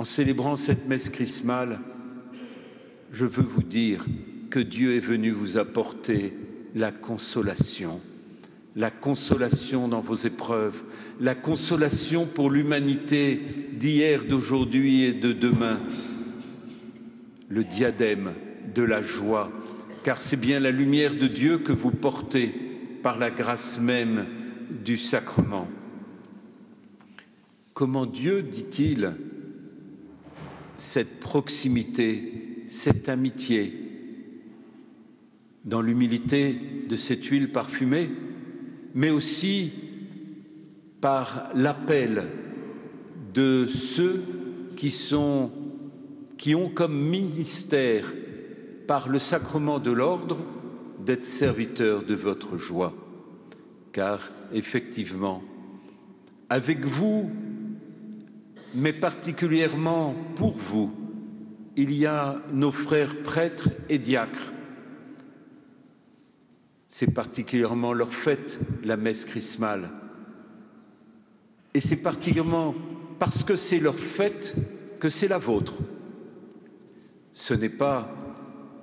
En célébrant cette messe chrismale, je veux vous dire que Dieu est venu vous apporter la consolation dans vos épreuves, la consolation pour l'humanité d'hier, d'aujourd'hui et de demain, le diadème de la joie, car c'est bien la lumière de Dieu que vous portez par la grâce même du sacrement. Comment Dieu, dit-il, cette proximité, cette amitié, dans l'humilité de cette huile parfumée, mais aussi par l'appel de ceux qui ont comme ministère, par le sacrement de l'ordre, d'être serviteurs de votre joie. Car effectivement, avec vous, mais particulièrement pour vous, il y a nos frères prêtres et diacres. C'est particulièrement leur fête, la messe chrismale. Et c'est particulièrement parce que c'est leur fête que c'est la vôtre. Ce n'est pas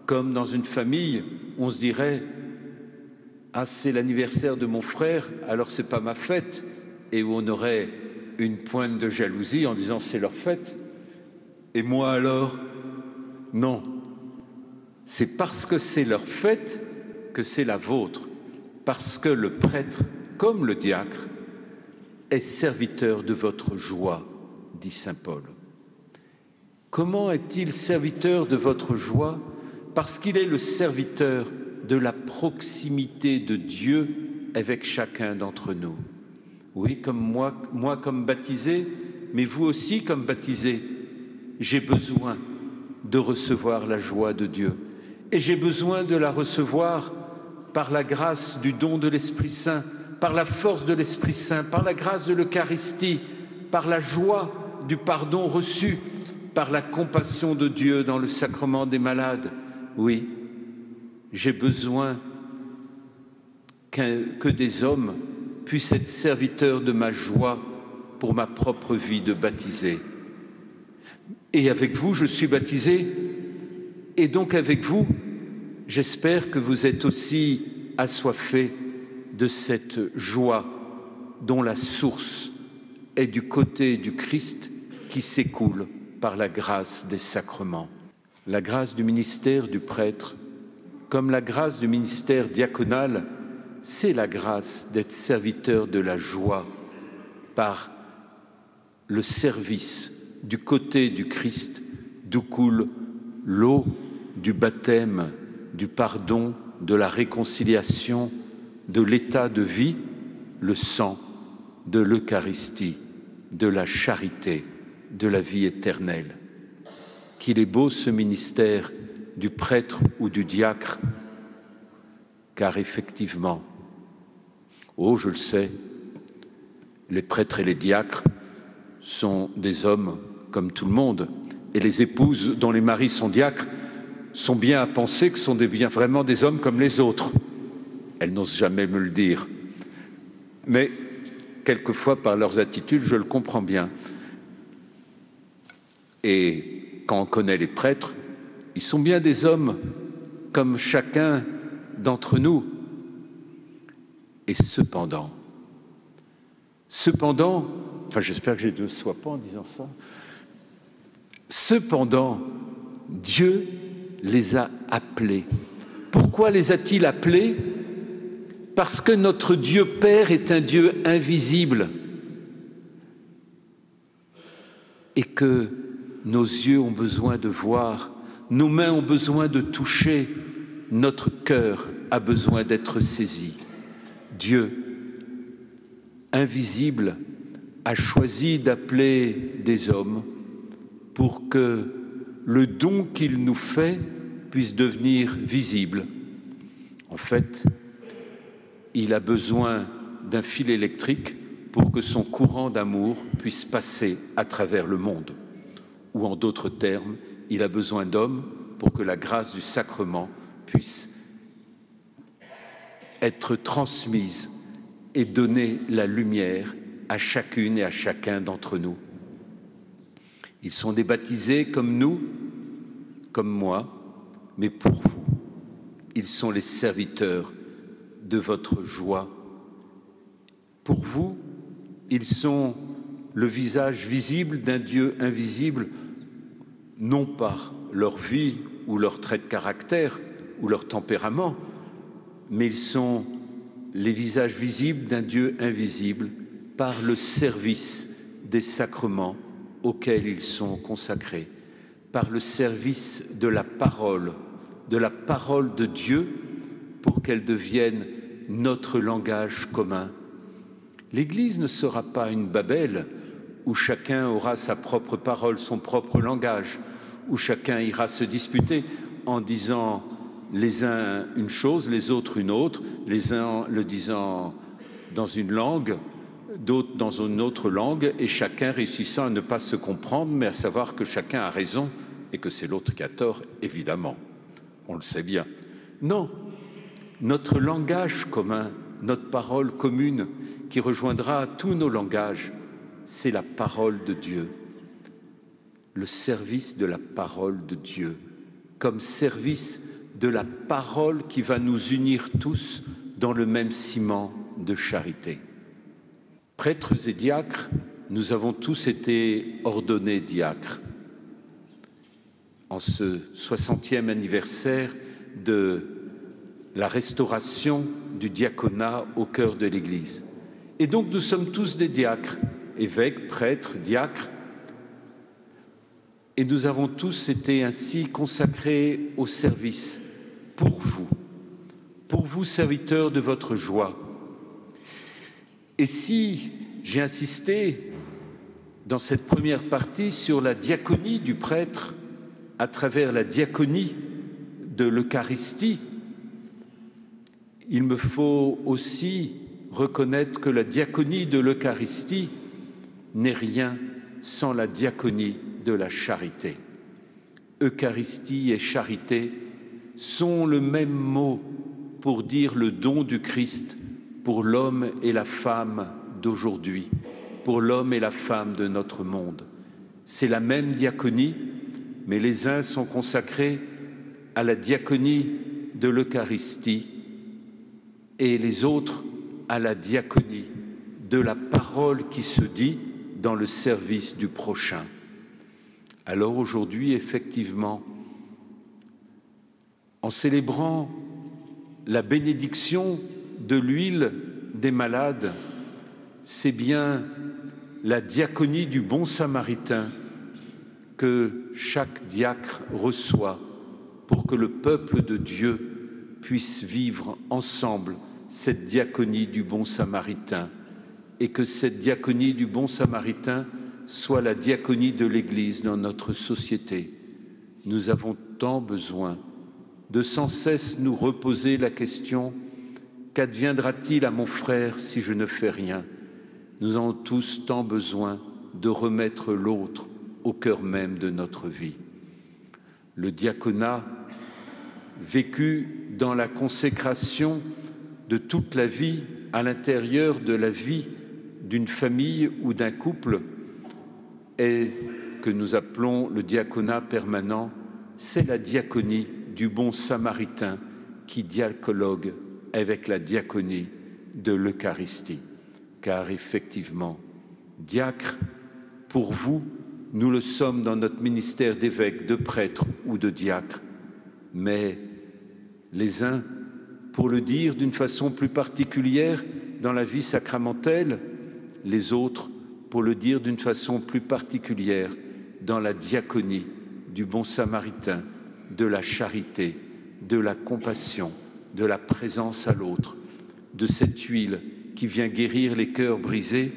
comme dans une famille, on se dirait « Ah, c'est l'anniversaire de mon frère, alors c'est pas ma fête » et où on aurait une pointe de jalousie en disant « c'est leur fête ». Et moi alors? Non. C'est parce que c'est leur fête que c'est la vôtre, parce que le prêtre, comme le diacre, est serviteur de votre joie, dit saint Paul. Comment est-il serviteur de votre joie? Parce qu'il est le serviteur de la proximité de Dieu avec chacun d'entre nous. Oui, comme moi comme baptisé, mais vous aussi comme baptisé, j'ai besoin de recevoir la joie de Dieu. Et j'ai besoin de la recevoir par la grâce du don de l'Esprit Saint, par la force de l'Esprit Saint, par la grâce de l'Eucharistie, par la joie du pardon reçu, par la compassion de Dieu dans le sacrement des malades. Oui, j'ai besoin que des hommes puissent être serviteurs de ma joie pour ma propre vie de baptisé. Et avec vous, je suis baptisé, et donc avec vous, j'espère que vous êtes aussi assoiffés de cette joie dont la source est du côté du Christ qui s'écoule par la grâce des sacrements. La grâce du ministère du prêtre, comme la grâce du ministère diaconal, c'est la grâce d'être serviteur de la joie par le service du côté du Christ, d'où coule l'eau du baptême, du pardon, de la réconciliation, de l'état de vie, le sang de l'Eucharistie, de la charité, de la vie éternelle. Qu'il est beau ce ministère du prêtre ou du diacre, car effectivement, oh je le sais, les prêtres et les diacres sont des hommes comme tout le monde, et les épouses dont les maris sont diacres sont bien à penser que sont vraiment des hommes comme les autres. Elles n'osent jamais me le dire, mais quelquefois par leurs attitudes, je le comprends bien. Et quand on connaît les prêtres, ils sont bien des hommes comme chacun d'entre nous. Et cependant, enfin j'espère que je ne sois pas en disant ça, cependant, Dieu les a appelés. Pourquoi les a-t-il appelés? Parce que notre Dieu Père est un Dieu invisible et que nos yeux ont besoin de voir, nos mains ont besoin de toucher, notre cœur a besoin d'être saisi. Dieu, invisible, a choisi d'appeler des hommes pour que le don qu'il nous fait puisse devenir visible. En fait, il a besoin d'un fil électrique pour que son courant d'amour puisse passer à travers le monde. Ou en d'autres termes, il a besoin d'hommes pour que la grâce du sacrement puisse être transmise et donner la lumière à chacune et à chacun d'entre nous. Ils sont des baptisés comme nous, comme moi, mais pour vous, ils sont les serviteurs de votre joie. Pour vous, ils sont le visage visible d'un Dieu invisible, non par leur vie ou leur trait de caractère ou leur tempérament, mais ils sont les visages visibles d'un Dieu invisible par le service des sacrements auxquels ils sont consacrés, par le service de la parole de Dieu pour qu'elle devienne notre langage commun. L'Église ne sera pas une Babel où chacun aura sa propre parole, son propre langage, où chacun ira se disputer en disant les uns une chose, les autres une autre, les uns le disant dans une langue, d'autres dans une autre langue, et chacun réussissant à ne pas se comprendre, mais à savoir que chacun a raison et que c'est l'autre qui a tort, évidemment. On le sait bien. Non, notre langage commun, notre parole commune, qui rejoindra tous nos langages, c'est la parole de Dieu. Le service de la parole de Dieu, comme service de la parole qui va nous unir tous dans le même ciment de charité. Prêtres et diacres, nous avons tous été ordonnés diacres. En ce 60e anniversaire de la restauration du diaconat au cœur de l'Église. Et donc nous sommes tous des diacres, évêques, prêtres, diacres, et nous avons tous été ainsi consacrés au service pour vous serviteurs de votre joie. Et si j'ai insisté dans cette première partie sur la diaconie du prêtre à travers la diaconie de l'Eucharistie, il me faut aussi reconnaître que la diaconie de l'Eucharistie n'est rien sans la diaconie de la charité. Eucharistie et charité sont le même mot pour dire le don du Christ pour l'homme et la femme d'aujourd'hui, pour l'homme et la femme de notre monde. C'est la même diaconie, mais les uns sont consacrés à la diaconie de l'Eucharistie et les autres à la diaconie de la parole qui se dit dans le service du prochain. Alors aujourd'hui, effectivement, en célébrant la bénédiction de l'huile des malades, c'est bien la diaconie du bon samaritain que chaque diacre reçoit pour que le peuple de Dieu puisse vivre ensemble cette diaconie du bon samaritain et que cette diaconie du bon samaritain soit la diaconie de l'Église dans notre société. Nous avons tant besoin de sans cesse nous reposer la question « Qu'adviendra-t-il à mon frère si je ne fais rien ?» Nous avons tous tant besoin de remettre l'autre au cœur même de notre vie. Le diaconat, vécu dans la consécration de toute la vie, à l'intérieur de la vie d'une famille ou d'un couple, est que nous appelons le diaconat permanent, c'est la diaconie du bon samaritain qui dialogue avec la diaconie de l'Eucharistie. Car effectivement, diacre, pour vous, nous le sommes dans notre ministère d'évêque, de prêtre ou de diacre, mais les uns, pour le dire d'une façon plus particulière dans la vie sacramentelle, les autres, pour le dire d'une façon plus particulière dans la diaconie du bon samaritain, de la charité, de la compassion, de la présence à l'autre, de cette huile qui vient guérir les cœurs brisés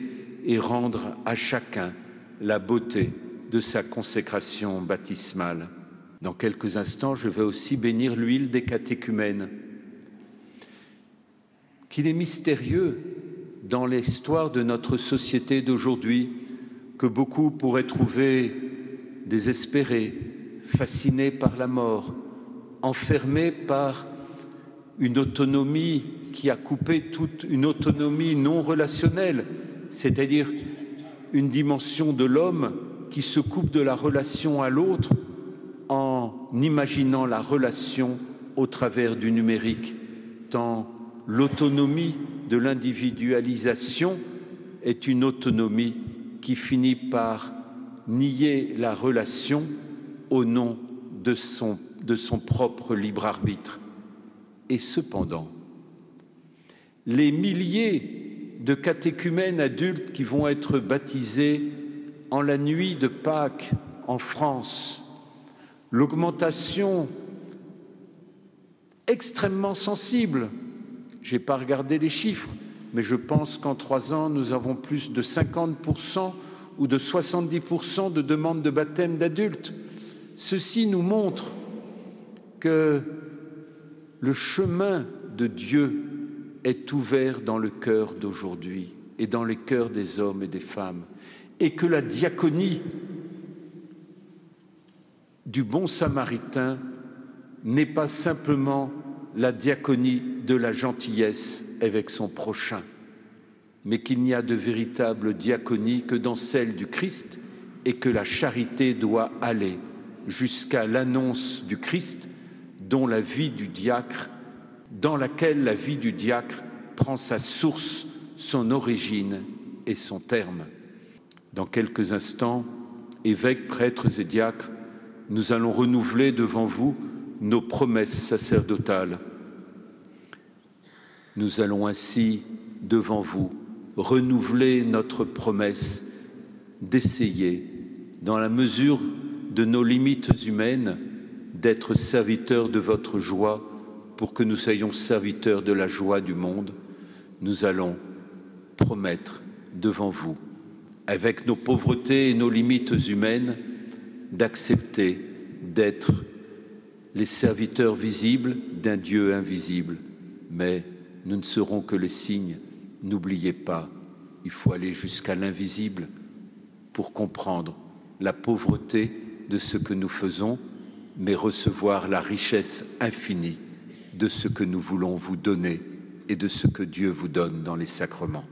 et rendre à chacun la beauté de sa consécration baptismale. Dans quelques instants, je vais aussi bénir l'huile des catéchumènes, qu'il est mystérieux dans l'histoire de notre société d'aujourd'hui, que beaucoup pourraient trouver désespérés, fascinés par la mort, enfermés par une autonomie qui a coupé toute une autonomie non relationnelle, c'est-à-dire une dimension de l'homme qui se coupe de la relation à l'autre en imaginant la relation au travers du numérique, tant l'autonomie de l'individualisation est une autonomie qui finit par nier la relation au nom de son propre libre arbitre. Et cependant, les milliers de catéchumènes adultes qui vont être baptisés en la nuit de Pâques en France, l'augmentation extrêmement sensible, je n'ai pas regardé les chiffres, mais je pense qu'en 3 ans, nous avons plus de 50% ou de 70% de demandes de baptême d'adultes. Ceci nous montre que le chemin de Dieu est ouvert dans le cœur d'aujourd'hui et dans les cœurs des hommes et des femmes, et que la diaconie du bon samaritain n'est pas simplement la diaconie de la gentillesse avec son prochain, mais qu'il n'y a de véritable diaconie que dans celle du Christ, et que la charité doit aller jusqu'à l'annonce du Christ, dans laquelle la vie du diacre prend sa source, son origine et son terme. Dans quelques instants, évêques, prêtres et diacres, nous allons renouveler devant vous nos promesses sacerdotales. Nous allons ainsi, devant vous, renouveler notre promesse d'essayer, dans la mesure de nos limites humaines, d'être serviteurs de votre joie pour que nous soyons serviteurs de la joie du monde. Nous allons promettre devant vous, avec nos pauvretés et nos limites humaines, d'accepter d'être les serviteurs visibles d'un Dieu invisible. Mais nous ne serons que les signes. N'oubliez pas, il faut aller jusqu'à l'invisible pour comprendre la pauvreté de ce que nous faisons, mais recevoir la richesse infinie de ce que nous voulons vous donner et de ce que Dieu vous donne dans les sacrements.